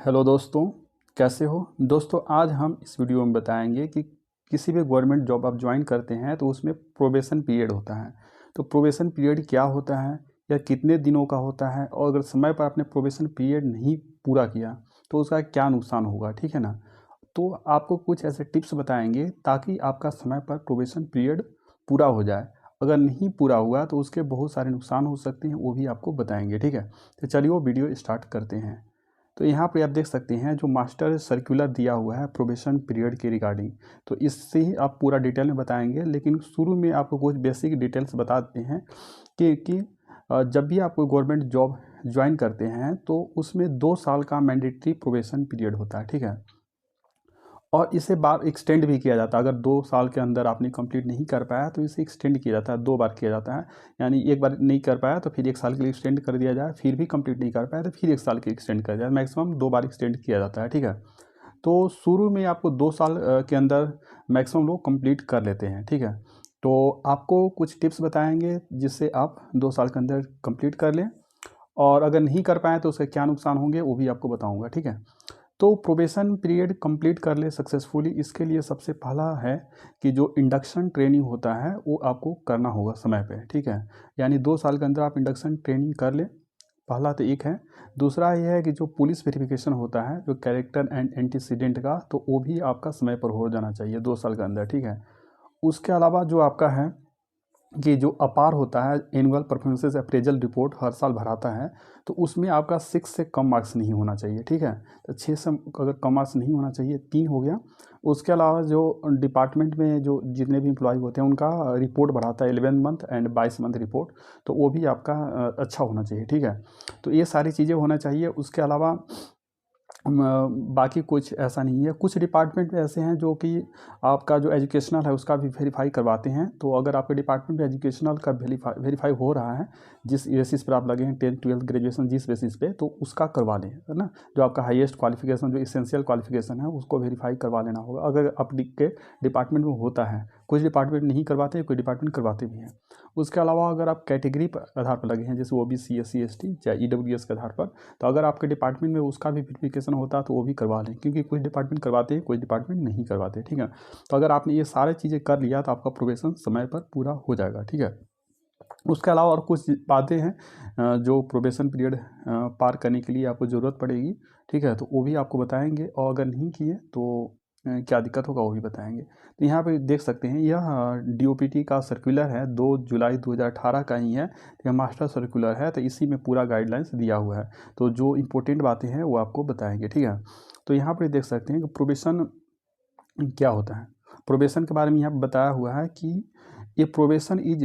Hello दोस्तों, कैसे हो दोस्तों। आज हम इस वीडियो में बताएंगे कि किसी भी गवर्नमेंट जॉब आप ज्वाइन करते हैं तो उसमें प्रोबेशन पीरियड होता है। तो प्रोबेशन पीरियड क्या होता है या कितने दिनों का होता है, और अगर समय पर आपने प्रोबेशन पीरियड नहीं पूरा किया तो उसका क्या नुकसान होगा, ठीक है ना। तो आपको कुछ ऐसे टिप्स बताएंगे ताकि आपका समय पर प्रोबेशन पीरियड पूरा हो जाए। अगर नहीं पूरा हुआ तो उसके बहुत सारे नुकसान हो सकते हैं, वो भी आपको बताएंगे, ठीक है। तो चलिए वो वीडियो स्टार्ट करते हैं। तो यहाँ पे आप देख सकते हैं जो मास्टर सर्कुलर दिया हुआ है प्रोबेशन पीरियड के रिगार्डिंग, तो इससे ही आप पूरा डिटेल में बताएंगे। लेकिन शुरू में आपको कुछ बेसिक डिटेल्स बता देते हैं कि जब भी आप कोई गवर्नमेंट जॉब ज्वाइन करते हैं तो उसमें 2 साल का मैंडेटरी प्रोबेशन पीरियड होता है, ठीक है। और इसे बार एक्सटेंड भी किया जाता है। अगर 2 साल के अंदर आपने कंप्लीट नहीं कर पाया तो इसे एक्सटेंड किया जाता है, 2 बार किया जाता है। यानी एक बार नहीं कर पाया तो फिर 1 साल के लिए एक्सटेंड कर दिया जाए, फिर भी कंप्लीट नहीं कर पाया तो फिर 1 साल के एक्सटेंड कर दिया जाए। मैक्सिमम 2 बार एक्सटेंड किया जाता है, ठीक है। तो शुरू में आपको 2 साल के अंदर मैक्सिमम लोग कंप्लीट कर लेते हैं, ठीक है। तो आपको कुछ टिप्स बताएंगे जिससे आप 2 साल के अंदर कंप्लीट कर लें, और अगर नहीं कर पाएँ तो उसके क्या नुकसान होंगे वो भी आपको बताऊँगा, ठीक है। तो प्रोबेशन पीरियड कंप्लीट कर ले सक्सेसफुली, इसके लिए सबसे पहला है कि जो इंडक्शन ट्रेनिंग होता है वो आपको करना होगा समय पे, ठीक है। यानी 2 साल के अंदर आप इंडक्शन ट्रेनिंग कर लें, पहला तो एक है। दूसरा ये है कि जो पुलिस वेरिफिकेशन होता है जो कैरेक्टर एंड एंटीसीडेंट का, तो वो भी आपका समय पर हो जाना चाहिए 2 साल के अंदर, ठीक है। उसके अलावा जो आपका है कि जो अपार होता है एनुअल परफॉर्मेंसेस अप्रेजल रिपोर्ट हर साल भराता है, तो उसमें आपका 6 से कम मार्क्स नहीं होना चाहिए, ठीक है। तो 6 से अगर कम मार्क्स नहीं होना चाहिए, 3 हो गया। उसके अलावा जो डिपार्टमेंट में जो जितने भी एम्प्लॉय होते हैं उनका रिपोर्ट बढ़ाता है 11 मंथ एंड 22 मंथ रिपोर्ट, तो वो भी आपका अच्छा होना चाहिए, ठीक है। तो ये सारी चीज़ें होना चाहिए। उसके अलावा बाकी कुछ ऐसा नहीं है। कुछ डिपार्टमेंट में ऐसे हैं जो कि आपका जो एजुकेशनल है उसका भी वेरीफाई करवाते हैं। तो अगर आपके डिपार्टमेंट में एजुकेशनल का वेरीफाई हो रहा है, जिस बेसिस पर आप लगे हैं 10th 12th ग्रेजुएशन जिस बेसिस पे, तो उसका करवा लें, है ना। जो आपका हाईएस्ट क्वालिफिकेशन जो इसेंशियल क्वालिफिकेशन है उसको वेरीफाई करवा लेना होगा, अगर आपके डिपार्टमेंट में होता है। कुछ डिपार्टमेंट नहीं करवाते, कुछ डिपार्टमेंट करवाते भी हैं। उसके अलावा अगर आप कैटेगरी पर आधार पर लगे हैं, जैसे OBC SC ST या EWS के आधार पर, तो अगर आपके डिपार्टमेंट में उसका भी वेरिफिकेशन होता तो वो भी करवा लें, क्योंकि कुछ डिपार्टमेंट करवाते हैं, कुछ डिपार्टमेंट नहीं करवाते, ठीक है। तो अगर आपने ये सारी चीज़ें कर लिया तो आपका प्रोबेशन समय पर पूरा हो जाएगा, ठीक है। उसके अलावा और कुछ बातें हैं जो प्रोबेशन पीरियड पार करने के लिए आपको ज़रूरत पड़ेगी, ठीक है। तो वो भी आपको बताएंगे, और अगर नहीं किए तो क्या दिक्कत होगा वो भी बताएंगे। तो यहाँ पे देख सकते हैं यह DOPT का सर्कुलर है, 2 जुलाई 2018 का ही है। यह मास्टर सर्कुलर है, तो इसी में पूरा गाइडलाइंस दिया हुआ है। तो जो इम्पोर्टेंट बातें हैं वो आपको बताएंगे, ठीक है। तो यहाँ पर देख सकते हैं कि प्रोबेशन क्या होता है। प्रोबेशन के बारे में यहाँ बताया हुआ है कि a probation is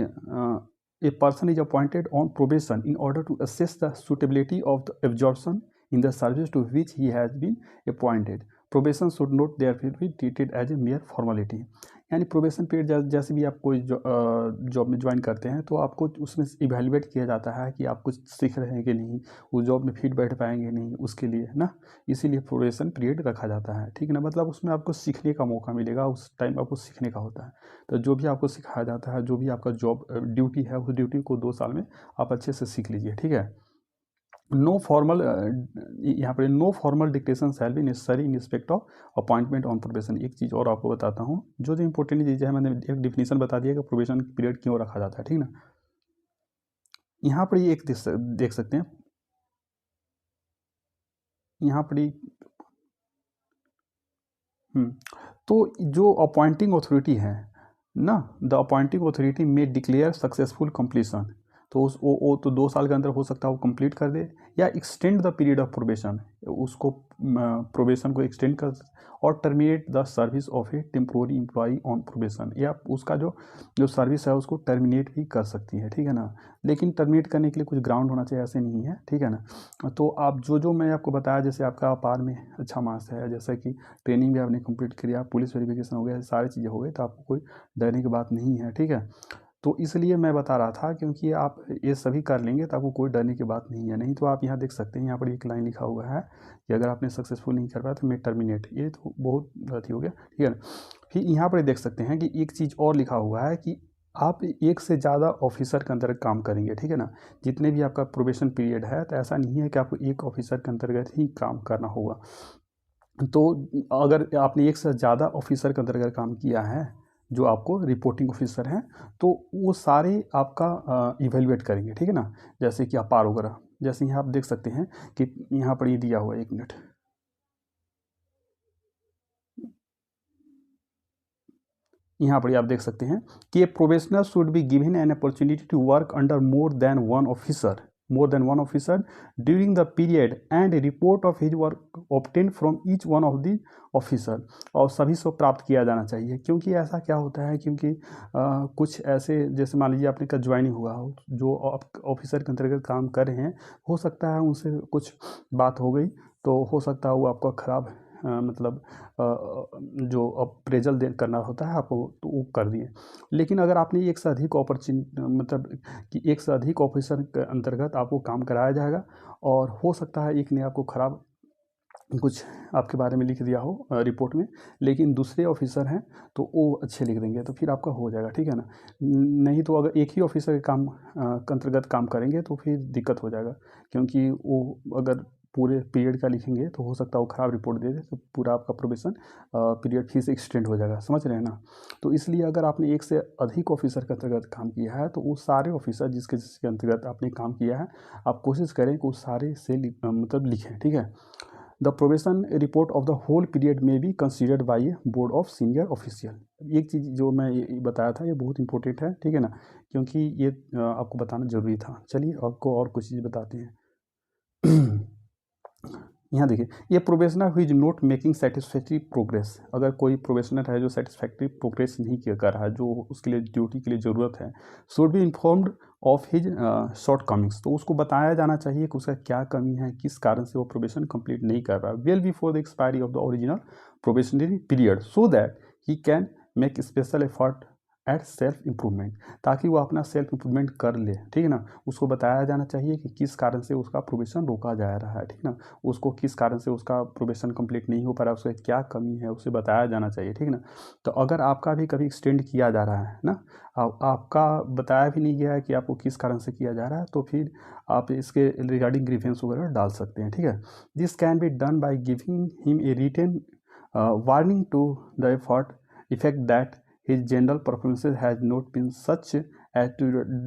a person is appointed on probation in order to assess the suitability of the absorption in the service to which he has been appointed. Probation should not therefore be treated as a mere formality. यानी probation period जैसे भी आप कोई job में join करते हैं तो आपको उसमें इवेल्युएट किया जाता है कि आप कुछ सीख रहे हैं कि नहीं, उस जॉब में फिट बैठ पाएंगे नहीं, उसके लिए, है ना। इसीलिए प्रोबेशन पीरियड रखा जाता है, ठीक है ना। मतलब उसमें आपको सीखने का मौका मिलेगा, उस टाइम आपको सीखने का होता है। तो जो भी आपको सिखाया जाता है, जो भी आपका जॉब ड्यूटी है, उस ड्यूटी को 2 साल में आप अच्छे से सीख लीजिए, ठीक है। नो फॉर्मल यहाँ पर no formal dictation shall be necessary in respect of appointment on probation. एक चीज़ और आपको बताता हूँ, जो जो इंपॉर्टेंट चीज़ें है मैंने एक डिफिनीशन बता दिया कि प्रोबेशन पीरियड क्यों रखा जाता है, ठीक ना। यहाँ पर ये एक देख सकते हैं, यहाँ पर ये तो जो अपॉइंटिंग अथॉरिटी है ना, द अपॉइंटिंग अथॉरिटी में डिक्लेयर सक्सेसफुल कंप्लीशन। तो उस वो तो 2 साल के अंदर हो सकता है वो कंप्लीट कर दे, या extend the period of probation, उसको प्रोबेशन को एक्सटेंड कर, और terminate the service of A temporary employee on probation, या उसका जो जो सर्विस है उसको टर्मिनेट भी कर सकती है, ठीक है ना। लेकिन टर्मिनेट करने के लिए कुछ ग्राउंड होना चाहिए, ऐसे नहीं है, ठीक है ना। तो आप जो जो मैं आपको बताया, जैसे आपका अपार में अच्छा मार्क्स है, जैसे कि ट्रेनिंग भी आपने कंप्लीट किया, पुलिस वेरिफिकेशन हो गया, सारी चीज़ें हो गई, तो आपको कोई डरने की बात नहीं है, ठीक है। तो इसलिए मैं बता रहा था, क्योंकि आप ये सभी कर लेंगे तो आपको कोई डरने की बात नहीं है। नहीं तो आप यहाँ देख सकते हैं, यहाँ पर एक लाइन लिखा हुआ है कि अगर आपने सक्सेसफुल नहीं कर पाया तो मैं टर्मिनेट, ये तो बहुत गलती हो गया, ठीक है ना। फिर यहाँ पर देख सकते हैं कि एक चीज़ और लिखा हुआ है कि आप एक से ज़्यादा ऑफिसर के अंतर्गत काम करेंगे, ठीक है ना। जितने भी आपका प्रोबेशन पीरियड है, तो ऐसा नहीं है कि आपको एक ऑफिसर के अंतर्गत ही काम करना होगा। तो अगर आपने एक से ज़्यादा ऑफिसर के अंतर्गत काम किया है, जो आपको रिपोर्टिंग ऑफिसर हैं, तो वो सारे आपका इवेलुएट करेंगे, ठीक है ना। जैसे कि अपार वगैरह, जैसे यहाँ आप देख सकते हैं कि यहाँ पर ये दिया हुआ है, 1 मिनट, यहाँ पर आप देख सकते हैं कि a probationer should be given an opportunity to work under more than one officer during the period and report of his work obtain from each one of the officer, और सभी से प्राप्त किया जाना चाहिए। क्योंकि ऐसा क्या होता है, क्योंकि कुछ ऐसे, जैसे मान लीजिए आपने का ज्वाइनिंग हुआ हो, जो ऑफिसर के अंतर्गत काम कर रहे हैं, हो सकता है उनसे कुछ बात हो गई, तो हो सकता है वो आपका ख़राब मतलब जो अप्रेजल करना होता है आपको, तो वो कर दिए। लेकिन अगर आपने एक से अधिक मतलब कि एक से अधिक ऑफिसर के अंतर्गत आपको काम कराया जाएगा, और हो सकता है एक ने आपको ख़राब कुछ आपके बारे में लिख दिया हो रिपोर्ट में, लेकिन दूसरे ऑफिसर हैं तो वो अच्छे लिख देंगे, तो फिर आपका हो जाएगा, ठीक है ना। नहीं तो अगर एक ही ऑफिसर के काम के अंतर्गत काम करेंगे तो फिर दिक्कत हो जाएगा, क्योंकि वो अगर पूरे पीरियड का लिखेंगे तो हो सकता है वो ख़राब रिपोर्ट दे दे, तो पूरा आपका प्रोबेशन पीरियड फिर से एक्सटेंड हो जाएगा, समझ रहे हैं ना। तो इसलिए अगर आपने एक से अधिक ऑफिसर के अंतर्गत काम किया है, तो वो सारे ऑफिसर जिसके अंतर्गत आपने काम किया है, आप कोशिश करें कि वो सारे से मतलब लिखें, ठीक है। The probation report of the whole period में be considered by a board of senior official. एक चीज़ जो मैं ये बताया था, ये बहुत इंपॉर्टेंट है, ठीक है ना, क्योंकि ये आपको बताना ज़रूरी था। चलिए आपको और कुछ चीज़ बताते हैं। यहाँ देखिए, ये प्रोबेशनर हुई is not making satisfactory progress, अगर कोई प्रोबेशनर है जो सेटिस्फैक्ट्री प्रोग्रेस नहीं कर रहा है, जो उसके लिए ड्यूटी के लिए ज़रूरत है, should be informed of his shortcomings, तो उसको बताया जाना चाहिए कि उसका क्या कमी है, किस कारण से वो प्रोबेशन कंप्लीट नहीं कर रहा है, well before the expiry of the original probationary period, so that he can make special effort at self improvement, ताकि वो अपना सेल्फ इम्प्रूवमेंट कर ले, ठीक है ना। उसको बताया जाना चाहिए कि किस कारण से उसका प्रोबेशन रोका जा रहा है, ठीक है ना। उसको किस कारण से उसका प्रोबेशन कंप्लीट नहीं हो पा रहा है, उसका क्या कमी है, उसे बताया जाना चाहिए, ठीक है ना। तो अगर आपका भी कभी एक्सटेंड किया जा रहा है ना, आपका बताया भी नहीं गया है कि आपको किस कारण से किया जा रहा है, तो फिर आप इसके रिगार्डिंग ग्रीवेंस वगैरह डाल सकते हैं, ठीक है। This can be done by giving him a written warning to the effort effect that his general performances has not been such as to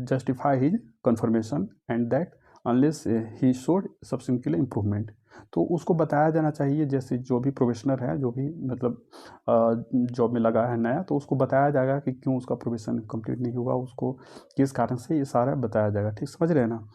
justify his confirmation and that unless he showed substantial improvement, तो उसको बताया जाना चाहिए, जैसे जो भी प्रोफेशनर है, जो भी मतलब जॉब में लगा है नया, तो उसको बताया जाएगा कि क्यों उसका प्रोफेशन कंप्लीट नहीं हुआ, उसको किस कारण से, ये सारा बताया जाएगा, ठीक समझ रहे हैं ना।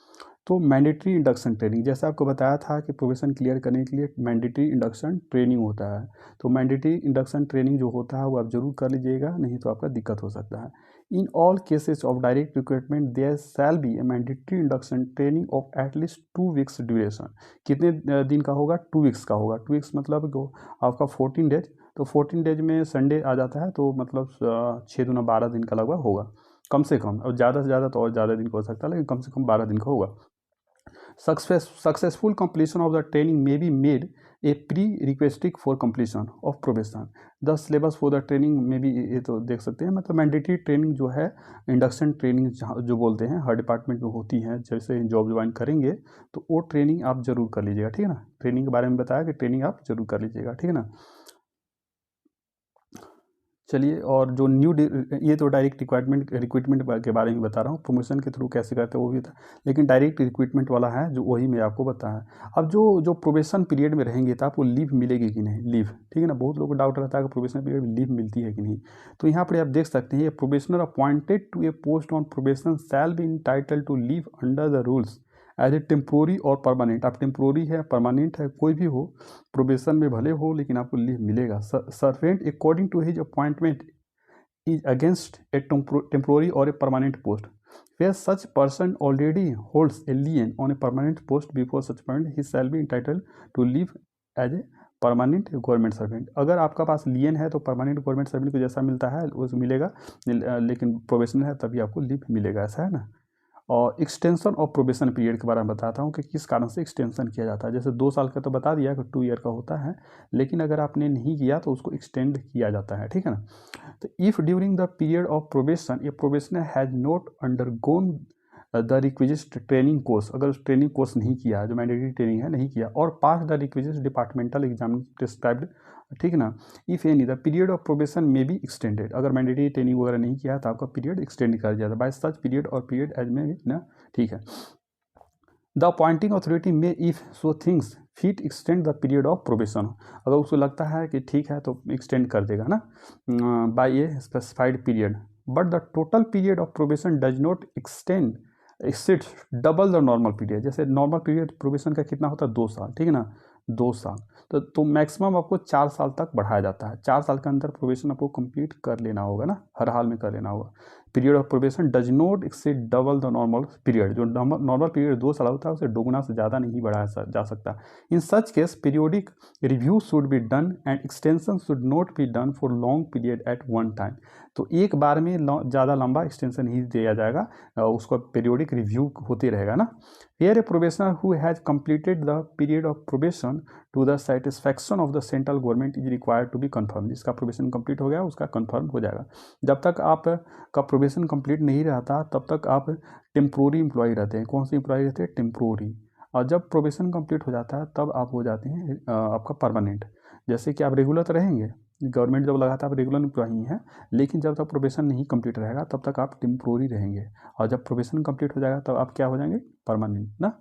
तो मैंडेटरी इंडक्शन ट्रेनिंग, जैसे आपको बताया था कि प्रोफेशन क्लियर करने के लिए मैंडेटरी इंडक्शन ट्रेनिंग होता है, तो मैंडेटरी इंडक्शन ट्रेनिंग जो होता है वो आप जरूर कर लीजिएगा, नहीं तो आपका दिक्कत हो सकता है। In all cases of direct recruitment there shall be a mandatory induction training of at least 2 weeks duration. कितने दिन का होगा? 2 वीक्स का होगा। 2 वीक्स मतलब आपका 14 डेज, तो 14 डेज में संडे आ जाता है, तो मतलब 6 दूना 12 दिन का लगभग होगा, कम से कम, और ज़्यादा से ज़्यादा तो और ज़्यादा दिन का हो सकता है, लेकिन कम से कम 12 दिन का होगा। Successful completion of the training may be made a prerequisite for completion of probation. The syllabus for the training में भी ये तो देख सकते हैं, मतलब मैंडेटरी ट्रेनिंग जो है, इंडक्शन ट्रेनिंग जो बोलते हैं, हर डिपार्टमेंट में होती है। जैसे जॉब ज्वाइन करेंगे तो वो ट्रेनिंग आप जरूर कर लीजिएगा, ठीक है ना। ट्रेनिंग के बारे में बताया कि ट्रेनिंग आप जरूर कर लीजिएगा, ठीक है ना। चलिए, और जो ये तो डायरेक्ट रिक्रूटमेंट के बारे में बता रहा हूँ, प्रमोशन के थ्रू कैसे करते हैं वो भी था, लेकिन डायरेक्ट रिक्रूटमेंट वाला है जो, वही मैं आपको बताया। अब जो प्रोबेशन पीरियड में रहेंगे तो आपको लीव मिलेगी कि नहीं, लीव, ठीक है ना। बहुत लोगों को डाउट रहता है कि प्रोबेशन पीरियड में लीव मिलती है कि नहीं, तो यहाँ पर आप देख सकते हैं, probationer appointed to a post on probation shall be entitled to leave under the rules as a temporary और परमानेंट। आप टेम्प्रोरी है, परमानेंट है, कोई भी हो, प्रोबेशन में भले हो, लेकिन आपको लीव मिलेगा। Servant according to his appointment is against a temporary or a permanent post. Where such person already holds a lien on a permanent post before such point, he shall be entitled to leave as a permanent government servant. अगर आपका पास लियन है तो permanent government servant को जैसा मिलता है वो मिलेगा, लेकिन प्रोबेशनल है तभी आपको लीव मिलेगा, ऐसा है ना। और एक्सटेंशन ऑफ प्रोबेशन पीरियड के बारे में बताता हूँ कि किस कारण से एक्सटेंशन किया जाता है। जैसे 2 साल का तो बता दिया कि 2 ईयर का होता है, लेकिन अगर आपने नहीं किया तो उसको एक्सटेंड किया जाता है, ठीक है ना। तो if during the period of probation A probationer has not undergone the requisite training course, अगर उस ट्रेनिंग कोर्स नहीं किया है, जो मैंडेटरी ट्रेनिंग है नहीं किया, और पास the requisite departmental exam prescribed, ठीक है ना, if any the period of probation में बी एक्सटेंडेड, अगर मैंडेटरी ट्रेनिंग वगैरह नहीं किया तो आपका पीरियड एक्सटेंड कर दिया जाता है बाय सच पीरियड और पीरियड एज में भी ना, ठीक है। द अपॉइंटिंग अथॉरिटी में if so things fit extend the period of probation, अगर उसको लगता है कि ठीक है तो एक्सटेंड कर देगा ना by a specified period, but the total period of probation does not extend exceed double the normal period. जैसे नॉर्मल पीरियड प्रोबेशन का कितना होता है, 2 साल, ठीक है ना, 2 साल, तो मैक्सिमम आपको 4 साल तक बढ़ाया जाता है। 4 साल के अंदर प्रोबेशन आपको कंप्लीट कर लेना होगा ना, हर हाल में कर लेना होगा। Period of probation does not exceed double the normal period, जो नॉर्मल पीरियड 2 साल होता है उसे दोगुना से ज़्यादा नहीं बढ़ाया जा सकता। In such case periodic review should be done and extension should not be done for long period at one time, तो एक बार में ज़्यादा लंबा एक्सटेंशन ही दिया जाएगा, उसका पीरियोडिक रिव्यू होते रहेगा ना। Here a probationer who has completed the period of probation to the satisfaction of the central government is required to be confirmed, जिसका प्रोबेशन कंप्लीट हो गया उसका कंफर्म हो जाएगा। जब तक आप का प्रोबेशन कंप्लीट नहीं रहता तब तक आप टेम्प्रोरी एम्प्लॉय रहते हैं। कौन से एम्प्लॉय रहते हैं, टेम्प्रोरी, और जब प्रोबेशन कंप्लीट हो जाता है तब आप हो जाते हैं आपका परमानेंट। जैसे कि आप रेगुलर तो रहेंगे, गवर्नमेंट जब लगाता है आप रेगुलर एम्प्लॉई हैं, लेकिन जब तक प्रोबेशन नहीं कंप्लीट रहेगा तब तक आप टेम्प्रोरी रहेंगे, और जब प्रोबेशन कंप्लीट हो जाएगा तब आप क्या हो जाएंगे, परमानेंट ना।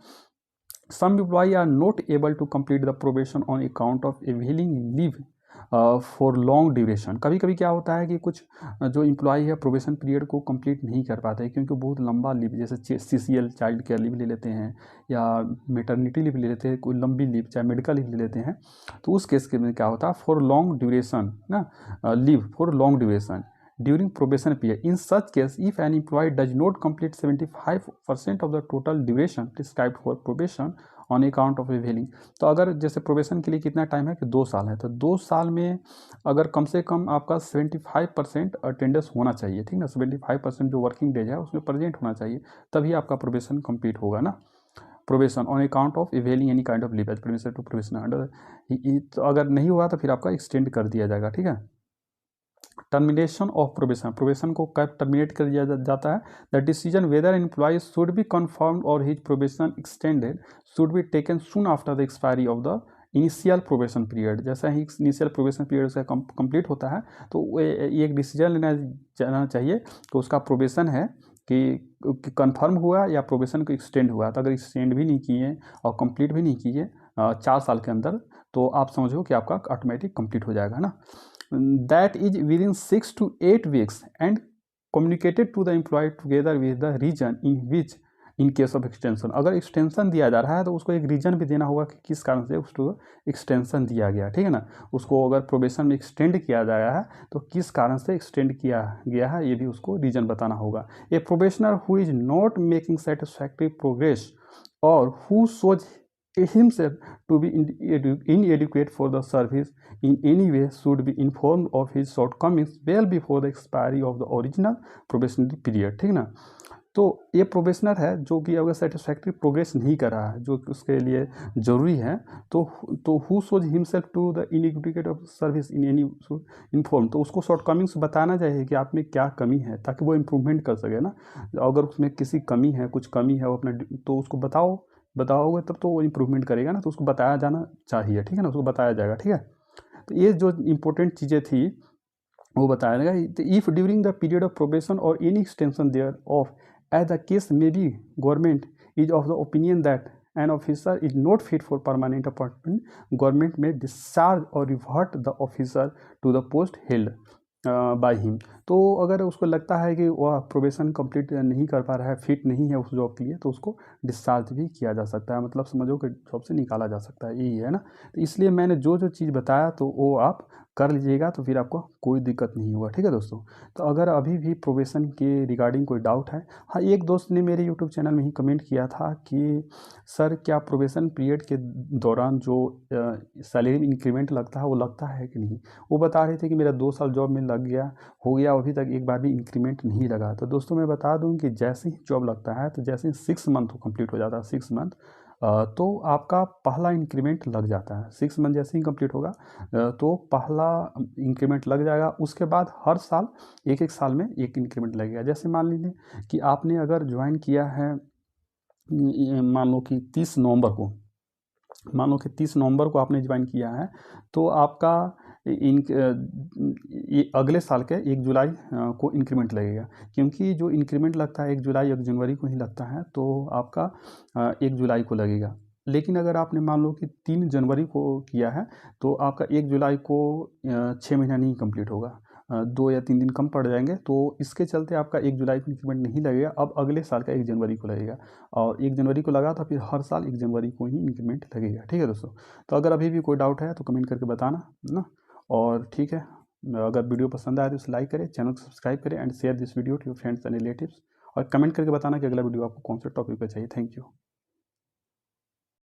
Some employee are not able to complete the probation on account of availing leave for long duration, कभी कभी क्या होता है कि कुछ जो एम्प्लॉई है प्रोबेशन पीरियड को कंप्लीट नहीं कर पाते क्योंकि बहुत लंबा लीव, जैसे CCL चाइल्ड केयर लीव ले लेते हैं या मेटर्निटी लीव ले लेते हैं, कोई लंबी लीव चाहे मेडिकल लीव ले लेते हैं, तो उस केस के में क्या होता है, फॉर लॉन्ग ड्यूरेशन ना, leave for long duration during probation period. In such case, if an employee does not complete 75% of the total duration prescribed for probation on account of availing, तो अगर जैसे probation के लिए कितना time है कि 2 साल है, तो 2 साल में अगर कम से कम आपका 75% अटेंडेंस होना चाहिए, ठीक ना, 75% जो वर्किंग डेज है उसमें प्रेजेंट होना चाहिए, तभी आपका प्रोबेशन कंप्लीट होगा ना। Probation on account of availing any kind of leave as permission to probation under, तो अगर नहीं हुआ तो फिर आपका एक्सटेंड कर दिया जाएगा, ठीक है। टर्मिनेशन ऑफ प्रोबेशन, प्रोबेशन को कब टर्मिनेट कर दिया जाता है, the decision whether employ should be confirmed और his probation extended should be taken soon after the expiry of the initial probation period. जैसा ही इनिशियल प्रोबेशन पीरियड उसका कंप्लीट होता है तो ये एक डिसीजन लेना जाना चाहिए कि उसका प्रोबेशन है कि कन्फर्म हुआ या प्रोबेशन को एक्सटेंड हुआ। तो अगर एक्सटेंड भी नहीं किए और कंप्लीट भी नहीं किए 4 साल के अंदर, तो आप समझो कि आपका ऑटोमेटिक कंप्लीट हो जाएगा ना। That is within 6 to 8 weeks and communicated to the employee together with the reason in which in case of extension, अगर एक्सटेंशन दिया जा रहा है तो उसको एक रीजन भी देना होगा कि किस कारण से उसको एक्सटेंशन दिया गया, ठीक है ना। उसको अगर प्रोबेशन में एक्सटेंड किया गया है तो किस कारण से एक्सटेंड किया गया है ये भी उसको रीजन बताना होगा। A probationer who is not making satisfactory progress और who shows himself to be inadequate for the service in any way should be informed of his shortcomings well before the expiry of the original probationary period, ठीक ना। तो ये probationer है जो कि अगर satisfactory progress नहीं कर रहा है जो उसके लिए ज़रूरी है, तो who shows himself to the inadequate of service in any inform, तो उसको शॉर्टकमिंग्स बताना चाहिए कि आप में क्या कमी है ताकि वो इम्प्रूवमेंट कर सके ना। अगर उसमें किसी कमी है, कुछ कमी है वो अपना, तो उसको बताओगे तब तो वो इम्प्रूवमेंट करेगा ना, तो उसको बताया जाना चाहिए, ठीक है ना, उसको बताया जाएगा, ठीक है। तो ये जो इम्पोर्टेंट चीज़ें थी वो बताया जाएगा। If during the period of probation or any extension thereof as the case may be government is of the opinion that an officer is not fit for permanent appointment, government may discharge or revert the officer to the post held by him. तो अगर उसको लगता है कि वह probation complete नहीं कर पा रहा है, फिट नहीं है उस जॉब के लिए, तो उसको डिस्चार्ज भी किया जा सकता है, मतलब समझो कि जॉब से निकाला जा सकता है, यही है ना। तो इसलिए मैंने जो जो चीज़ बताया तो वो आप कर लीजिएगा तो फिर आपको कोई दिक्कत नहीं होगा, ठीक है दोस्तों। तो अगर अभी भी प्रोबेशन के रिगार्डिंग कोई डाउट है, हाँ, एक दोस्त ने मेरे यूट्यूब चैनल में ही कमेंट किया था कि सर क्या प्रोबेशन पीरियड के दौरान जो सैलरी में इंक्रीमेंट लगता है वो लगता है कि नहीं। वो बता रहे थे कि मेरा 2 साल जॉब में लग गया हो गया, अभी तक एक बार भी इंक्रीमेंट नहीं लगा। तो दोस्तों मैं बता दूं कि जैसे ही जॉब लगता है तो जैसे ही 6 मंथ कंप्लीट हो जाता है, 6 मंथ, तो आपका पहला इंक्रीमेंट लग जाता है। 6 मंथ जैसे ही कंप्लीट होगा तो पहला इंक्रीमेंट लग जाएगा। उसके बाद हर साल एक साल में एक इंक्रीमेंट लगेगा। जैसे मान लीजिए कि आपने अगर ज्वाइन किया है, मान लो कि 30 नवंबर को, मान लो कि 30 नवंबर को आपने ज्वाइन किया है, तो आपका ये अगले साल के 1 जुलाई को इंक्रीमेंट लगेगा। क्योंकि जो इंक्रीमेंट लगता है 1 जुलाई 1 जनवरी को ही लगता है, तो आपका 1 जुलाई को लगेगा। लेकिन अगर आपने मान लो कि 3 जनवरी को किया है तो आपका 1 जुलाई को 6 महीना नहीं कंप्लीट होगा, 2 या 3 दिन कम पड़ जाएंगे। तो इसके चलते आपका 1 जुलाई को इंक्रीमेंट नहीं लगेगा, अब अगले साल का 1 जनवरी को लगेगा। और 1 जनवरी को लगा तो फिर हर साल 1 जनवरी को ही इंक्रीमेंट लगेगा। ठीक है दोस्तों, तो अगर अभी भी कोई डाउट है तो कमेंट करके बताना ना। और ठीक है, अगर वीडियो पसंद आए तो इसे लाइक करें, चैनल को सब्सक्राइब करें and share this video to your friends and relatives. और कमेंट करके बताना कि अगला वीडियो आपको कौन से टॉपिक पर चाहिए। Thank you.